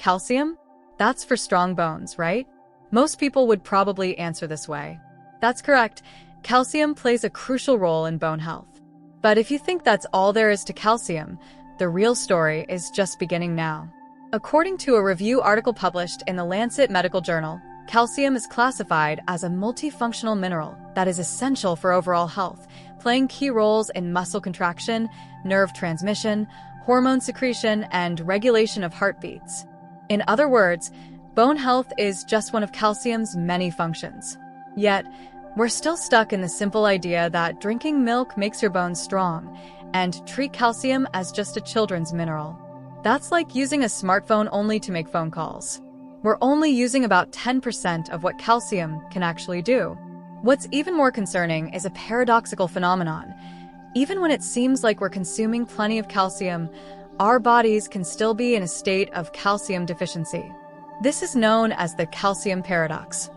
Calcium? That's for strong bones, right? Most people would probably answer this way. That's correct. Calcium plays a crucial role in bone health. But if you think that's all there is to calcium, the real story is just beginning now. According to a review article published in the Lancet Medical Journal, calcium is classified as a multifunctional mineral that is essential for overall health, playing key roles in muscle contraction, nerve transmission, hormone secretion, and regulation of heartbeats. In other words, bone health is just one of calcium's many functions. Yet, we're still stuck in the simple idea that drinking milk makes your bones strong, and treat calcium as just a children's mineral. That's like using a smartphone only to make phone calls. We're only using about 10% of what calcium can actually do. What's even more concerning is a paradoxical phenomenon. Even when it seems like we're consuming plenty of calcium, our bodies can still be in a state of calcium deficiency. This is known as the calcium paradox.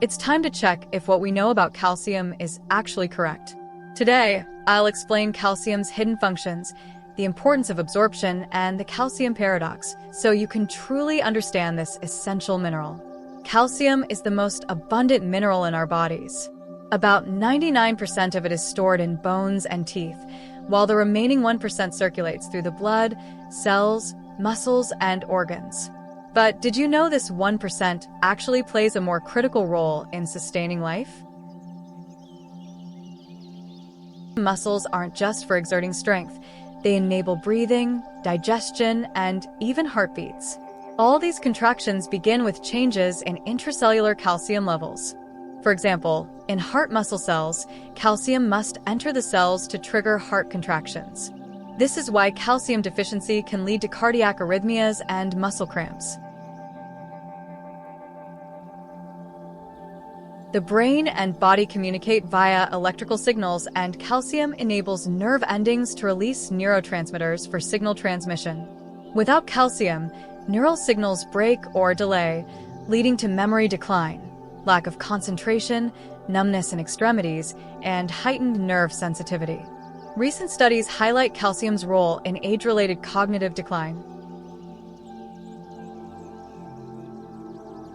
It's time to check if what we know about calcium is actually correct. Today, I'll explain calcium's hidden functions, the importance of absorption, and the calcium paradox, so you can truly understand this essential mineral. Calcium is the most abundant mineral in our bodies. About 99% of it is stored in bones and teeth, while the remaining 1% circulates through the blood, cells, muscles, and organs. But did you know this 1% actually plays a more critical role in sustaining life? Muscles aren't just for exerting strength. They enable breathing, digestion, and even heartbeats. All these contractions begin with changes in intracellular calcium levels. For example, in heart muscle cells, calcium must enter the cells to trigger heart contractions. This is why calcium deficiency can lead to cardiac arrhythmias and muscle cramps. The brain and body communicate via electrical signals, and calcium enables nerve endings to release neurotransmitters for signal transmission. Without calcium, neural signals break or delay, leading to memory decline, lack of concentration, numbness in extremities, and heightened nerve sensitivity. Recent studies highlight calcium's role in age-related cognitive decline.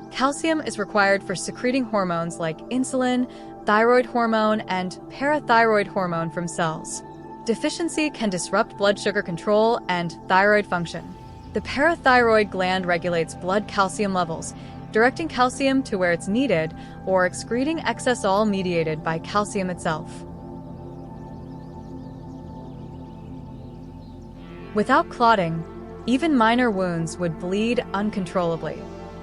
Calcium is required for secreting hormones like insulin, thyroid hormone, and parathyroid hormone from cells. Deficiency can disrupt blood sugar control and thyroid function. The parathyroid gland regulates blood calcium levels, directing calcium to where it's needed or excreting excess all mediated by calcium itself. Without clotting, even minor wounds would bleed uncontrollably.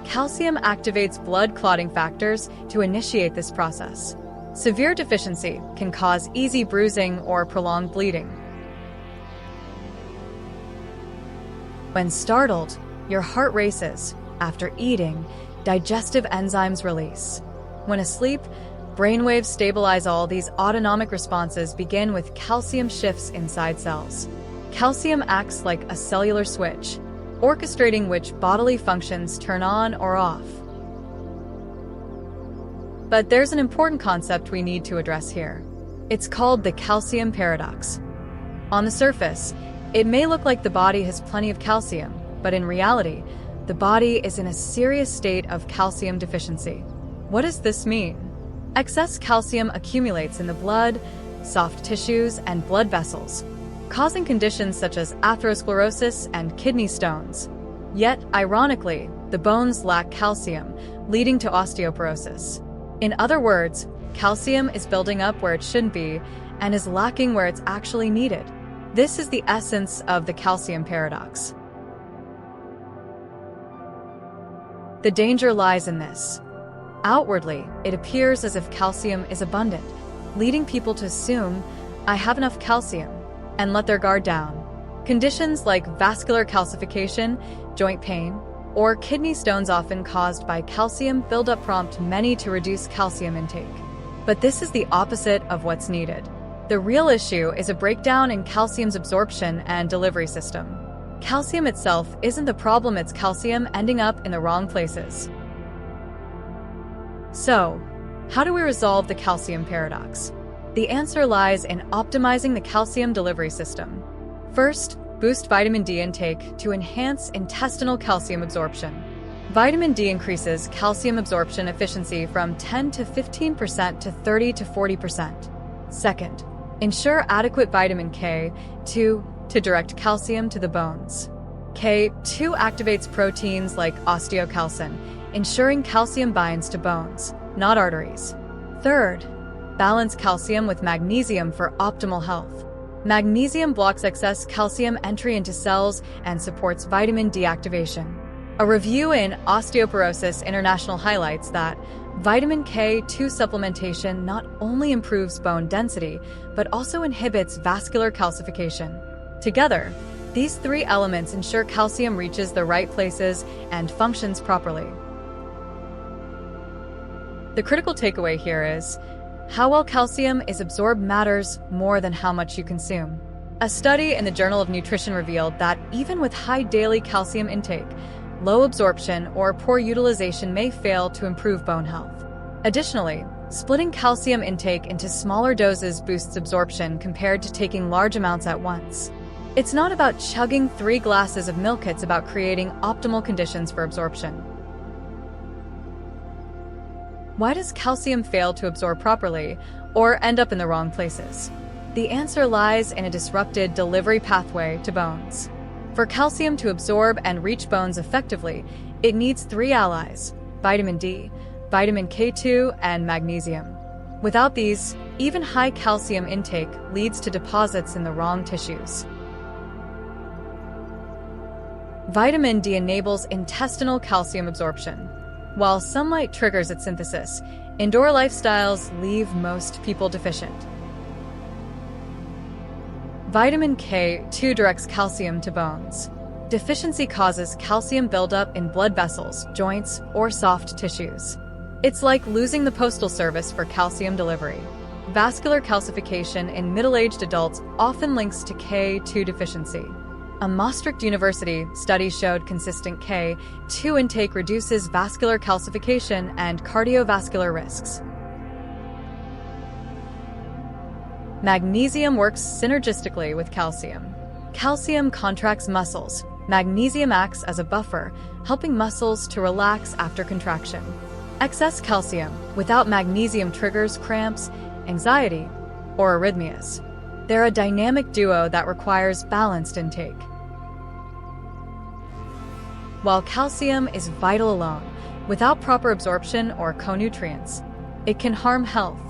Calcium activates blood clotting factors to initiate this process. Severe deficiency can cause easy bruising or prolonged bleeding. When startled, your heart races. After eating, digestive enzymes release. When asleep, brainwaves stabilize. All these autonomic responses begin with calcium shifts inside cells. Calcium acts like a cellular switch, orchestrating which bodily functions turn on or off. But there's an important concept we need to address here. It's called the calcium paradox. On the surface, it may look like the body has plenty of calcium, but in reality, the body is in a serious state of calcium deficiency. What does this mean? Excess calcium accumulates in the blood, soft tissues, and blood vessels, causing conditions such as atherosclerosis and kidney stones. Yet, ironically, the bones lack calcium, leading to osteoporosis. In other words, calcium is building up where it shouldn't be and is lacking where it's actually needed. This is the essence of the calcium paradox. The danger lies in this. Outwardly, it appears as if calcium is abundant, leading people to assume, "I have enough calcium," and let their guard down. Conditions like vascular calcification, joint pain, or kidney stones often caused by calcium buildup prompt many to reduce calcium intake. But this is the opposite of what's needed. The real issue is a breakdown in calcium's absorption and delivery system. Calcium itself isn't the problem, it's calcium ending up in the wrong places. So, how do we resolve the calcium paradox? The answer lies in optimizing the calcium delivery system. First, boost vitamin D intake to enhance intestinal calcium absorption. Vitamin D increases calcium absorption efficiency from 10 to 15% to 30 to 40%. Second, ensure adequate vitamin K2 to direct calcium to the bones. K2 activates proteins like osteocalcin, ensuring calcium binds to bones, not arteries. Third, balance calcium with magnesium for optimal health. Magnesium blocks excess calcium entry into cells and supports vitamin D activation. A review in Osteoporosis International highlights that vitamin K2 supplementation not only improves bone density, but also inhibits vascular calcification. Together, these three elements ensure calcium reaches the right places and functions properly. The critical takeaway here is, how well calcium is absorbed matters more than how much you consume. A study in the Journal of Nutrition revealed that even with high daily calcium intake, low absorption or poor utilization may fail to improve bone health. Additionally, splitting calcium intake into smaller doses boosts absorption compared to taking large amounts at once. It's not about chugging 3 glasses of milk, it's about creating optimal conditions for absorption. Why does calcium fail to absorb properly or end up in the wrong places? The answer lies in a disrupted delivery pathway to bones. For calcium to absorb and reach bones effectively, it needs 3 allies: vitamin D, vitamin K2, and magnesium. Without these, even high calcium intake leads to deposits in the wrong tissues. Vitamin D enables intestinal calcium absorption. While sunlight triggers its synthesis, indoor lifestyles leave most people deficient. Vitamin K2 directs calcium to bones. Deficiency causes calcium buildup in blood vessels, joints, or soft tissues. It's like losing the postal service for calcium delivery. Vascular calcification in middle-aged adults often links to K2 deficiency. A Maastricht University study showed consistent K2 intake reduces vascular calcification and cardiovascular risks. Magnesium works synergistically with calcium. Calcium contracts muscles. Magnesium acts as a buffer, helping muscles to relax after contraction. Excess calcium without magnesium triggers cramps, anxiety, or arrhythmias. They're a dynamic duo that requires balanced intake. While calcium is vital alone, without proper absorption or co-nutrients, it can harm health.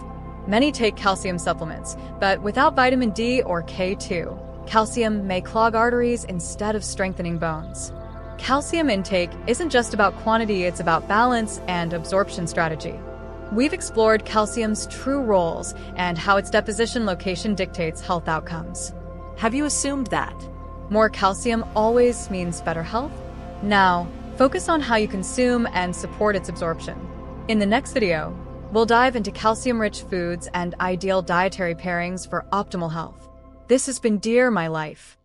Many take calcium supplements, but without vitamin D or K2, calcium may clog arteries instead of strengthening bones. Calcium intake isn't just about quantity, it's about balance and absorption strategy. We've explored calcium's true roles and how its deposition location dictates health outcomes. Have you assumed that? More calcium always means better health? Now, focus on how you consume and support its absorption. In the next video, we'll dive into calcium-rich foods and ideal dietary pairings for optimal health. This has been Dear My Life.